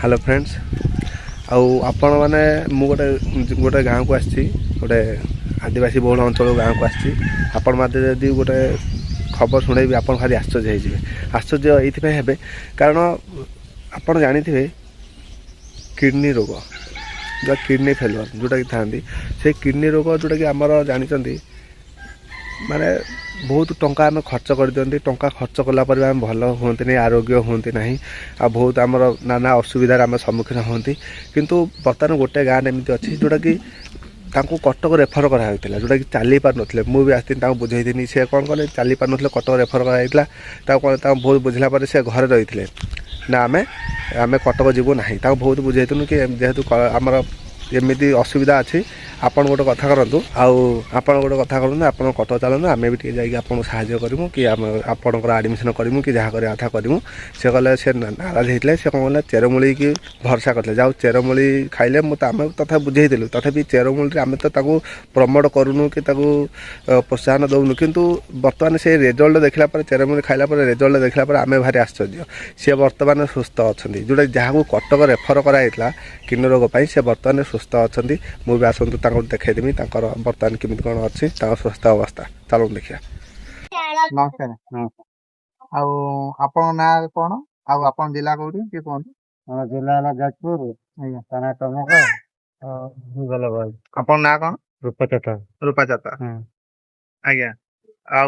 Hello friends आउ आपण मैंने मु गोटे गोटे गाँव को आसी गोटे आदिवासी बहुल अंचल गाँव को आसी आपण मत यदि गोटे खबर शुणेबी आप भारी आश्चर्य हो आश्चर्य ये हे कारण आप जानी किडनी रोग जो किडनी फेलुअर जोटा कि था से किडनी रोग जोटा कि आमर जानते माने बहुत टंका आम खर्च कर दिखती टंका खर्च कलापर आम भल हमें आरोग्य हमें ना आ बहुत आमर नाना असुविधार आम सम्मुखीन हमें किंतु बर्तमान गोटे गाँव एमती अच्छी जोटा कि कटक रेफर कराइला जोटा कि चली पार ना मुझे आसती बुझेदी सी कौन कले चली पार ना कटक रेफर कराइला बहुत बुझला पर से घरे रही ना आम आम कटक जीवु ना बहुत बुझेनु कि जेहेतु आमर एमती असुविधा अच्छी आपन गोटे कथा करूँ आपन गोटे कथा करूँ आप कटक चलते आम भी जाकि आपको साहय करूँ कि आपंकर आडमिशन करूँ कि जहाँ कर कथा करूँ से कहले से नाराज होते से कौन कहले चेरमूली की भरसा करते जाऊ चेरमूली खाइले आम तथा बुझेलु तथापि चेरमूली आम तो प्रमोट करूँ कि प्रोत्साहन दौनु किंतु बर्तमान से रिजल्ट देखला चेरमूली खाइला रिजल्ट देखला आम भारी आश्चर्य सी बर्तमान सुस्थ अच्छा जोटा जहाँ कटक रेफर कराइला किडनी रोग से बर्तमान सुस्थ अच्छा मुझे आसतु देखदेमी बर्तमान केमी कौन अच्छी स्वास्थ्य अवस्था चलो देखिए। नमस्कार आपण ना कौन आपन जिला कौटी कि कहूँ ଆମ ଜିଲ୍ଲା ହେଲା ଯାଜପୁର ଆଜ୍ଞା ଥାନା ଟମକା ଭଲ ଭାଇ ଆପଣ ନା କଣ ରୂପଚଟା रूपा चाता ହଁ ଆଜ୍ଞା ଆଉ